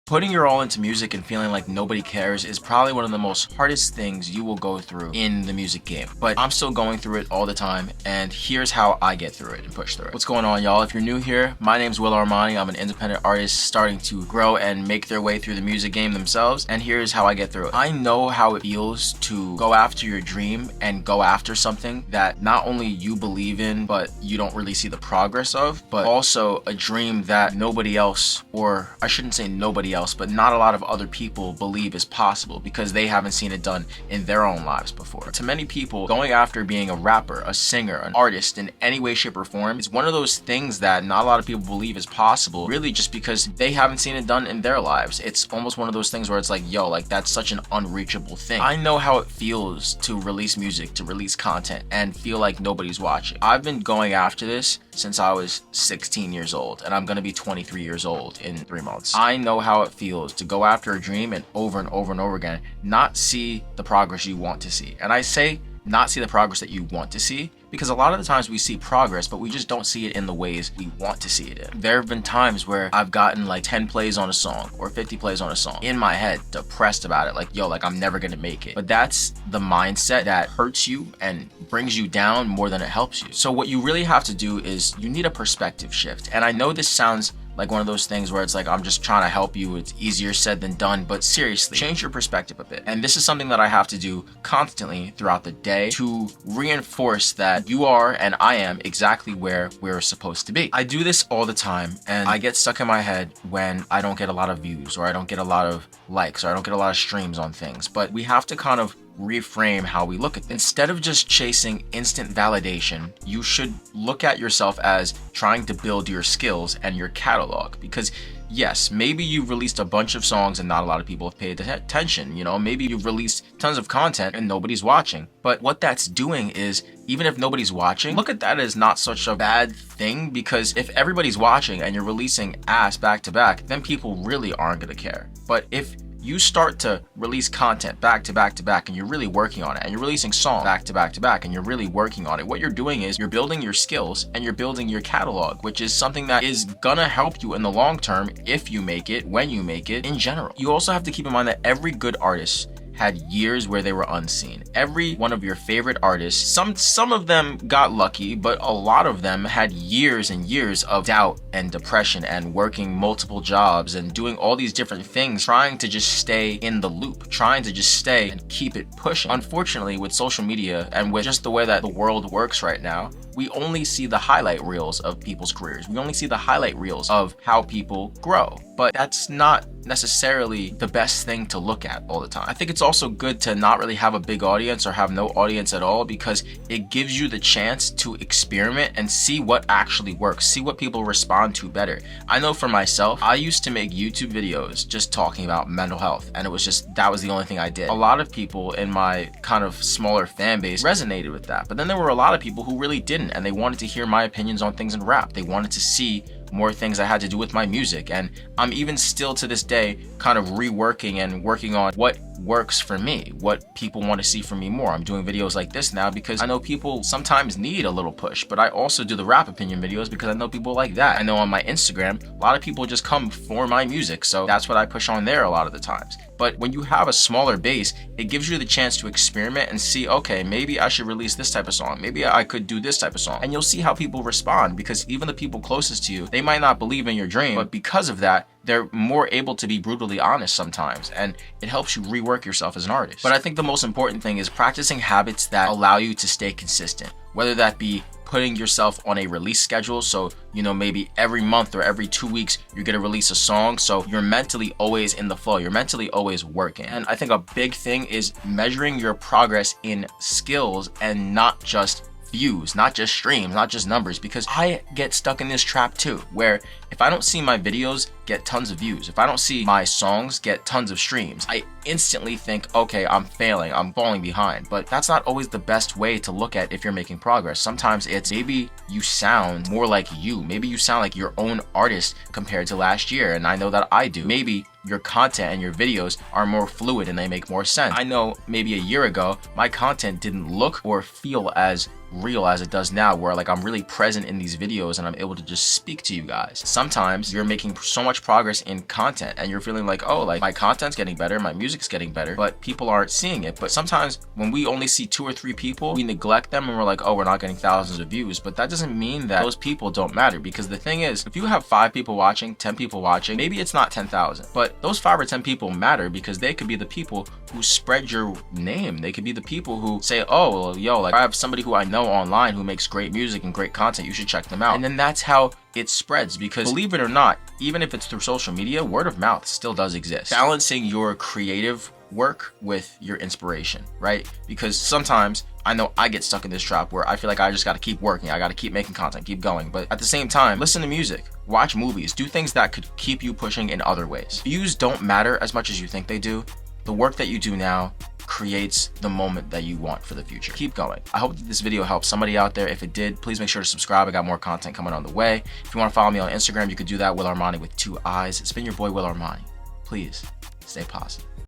Putting your all into music and feeling like nobody cares is probably one of the most hardest things you will go through in the music game. But I'm still going through it all the time, and here's how I get through it and push through it. What's going on, y'all? If you're new here, my name's willarmani. I'm an independent artist starting to grow and make their way through the music game themselves, and here's how I get through it. I know how it feels to go after your dream and go after something that not only you believe in, but you don't really see the progress of, but also a dream that nobody else, or I shouldn't say nobody else, but not a lot of other people believe is possible because they haven't seen it done in their own lives before. To many people, going after being a rapper, a singer, an artist in any way, shape, or form is one of those things that not a lot of people believe is possible, really just because they haven't seen it done in their lives. It's almost one of those things where it's like, yo, like that's such an unreachable thing. I know how it feels to release music, to release content, and feel like nobody's watching. I've been going after this since I was 16 years old, and I'm gonna be 23 years old in 3 months. I know how it feels to go after a dream and over again, not see the progress you want to see. And I say not see the progress that you want to see because a lot of the times we see progress, but we just don't see it in the ways we want to see it in. There have been times where I've gotten like 10 plays on a song or 50 plays on a song in my head, depressed about it, like, yo, like I'm never gonna make it. But that's the mindset that hurts you and brings you down more than it helps you. So what you really have to do is you need a perspective shift. And I know this sounds like one of those things where it's like, I'm just trying to help you. It's easier said than done, but seriously, change your perspective a bit. And this is something that I have to do constantly throughout the day to reinforce that you are and I am exactly where we're supposed to be. I do this all the time, and I get stuck in my head when I don't get a lot of views or I don't get a lot of likes or I don't get a lot of streams on things. But we have to kind of reframe how we look at it. Instead of just chasing instant validation, you should look at yourself as trying to build your skills and your catalog. Because yes, maybe you've released a bunch of songs and not a lot of people have paid attention. You know, maybe you've released tons of content and nobody's watching. But what that's doing is, even if nobody's watching, look at that as not such a bad thing, because if everybody's watching and you're releasing ass back to back, then people really aren't gonna care. But if you start to release content back to back to back and you're really working on it, and you're releasing songs back to back to back and you're really working on it, what you're doing is you're building your skills and you're building your catalog, which is something that is gonna help you in the long term if you make it, when you make it, in general. You also have to keep in mind that every good artist had years where they were unseen. Every one of your favorite artists, some of them got lucky, but a lot of them had years and years of doubt and depression and working multiple jobs and doing all these different things, trying to just stay in the loop, trying to just stay and keep it pushing. Unfortunately, with social media and with just the way that the world works right now, we only see the highlight reels of people's careers. We only see the highlight reels of how people grow. But that's not necessarily the best thing to look at all the time. I think it's also good to not really have a big audience or have no audience at all, because it gives you the chance to experiment and see what actually works, see what people respond to better. I know for myself, I used to make YouTube videos just talking about mental health, and it was just, that was the only thing I did. A lot of people in my kind of smaller fan base resonated with that, but then there were a lot of people who really didn't, and they wanted to hear my opinions on things in rap. They wanted to see more things that had to do with my music, and I'm even still to this day kind of reworking and working on what works for me, what people want to see from me more. I'm doing videos like this now because I know people sometimes need a little push, but I also do the rap opinion videos because I know people like that. I know on my Instagram, a lot of people just come for my music, so that's what I push on there a lot of the times. But when you have a smaller base, it gives you the chance to experiment and see, okay, maybe I should release this type of song. Maybe I could do this type of song. And you'll see how people respond, because even the people closest to you, they might not believe in your dream, but because of that, they're more able to be brutally honest sometimes, and it helps you rework yourself as an artist. But I think the most important thing is practicing habits that allow you to stay consistent, whether that be putting yourself on a release schedule. So, you know, maybe every month or every 2 weeks, you're gonna release a song. So you're mentally always in the flow. You're mentally always working. And I think a big thing is measuring your progress in skills and not just views, not just streams, not just numbers, because I get stuck in this trap too, where if I don't see my videos get tons of views, if I don't see my songs get tons of streams, I instantly think, okay, I'm failing, I'm falling behind. But that's not always the best way to look at if you're making progress. Sometimes it's maybe you sound more like you. Maybe you sound like your own artist compared to last year, and I know that I do. Maybe your content and your videos are more fluid and they make more sense. I know maybe a year ago, my content didn't look or feel as real as it does now, where like I'm really present in these videos and I'm able to just speak to you guys. Sometimes you're making so much progress in content and you're feeling like, oh, like my content's getting better, my music's getting better, but people aren't seeing it. But sometimes when we only see 2 or 3 people, we neglect them and we're like, oh, we're not getting thousands of views. But that doesn't mean that those people don't matter, because the thing is, if you have 5 people watching, 10 people watching, maybe it's not 10,000, but those 5 or 10 people matter, because they could be the people who spread your name. They could be the people who say, oh, well, yo, like I have somebody who I know online who makes great music and great content, you should check them out. And then that's how it spreads, because believe it or not, even if it's through social media, word of mouth still does exist. Balancing your creative work with your inspiration, right? Because sometimes I know I get stuck in this trap where I feel like I just got to keep working, I got to keep making content, keep going. But at the same time, listen to music, watch movies, do things that could keep you pushing in other ways. Views don't matter as much as you think they do. The work that you do now creates the moment that you want for the future. Keep going. I hope that this video helps somebody out there. If it did, please make sure to subscribe. I got more content coming on the way. If you want to follow me on Instagram, you could do that, willarmani with 2 I's. It's been your boy, willarmani. Please stay positive.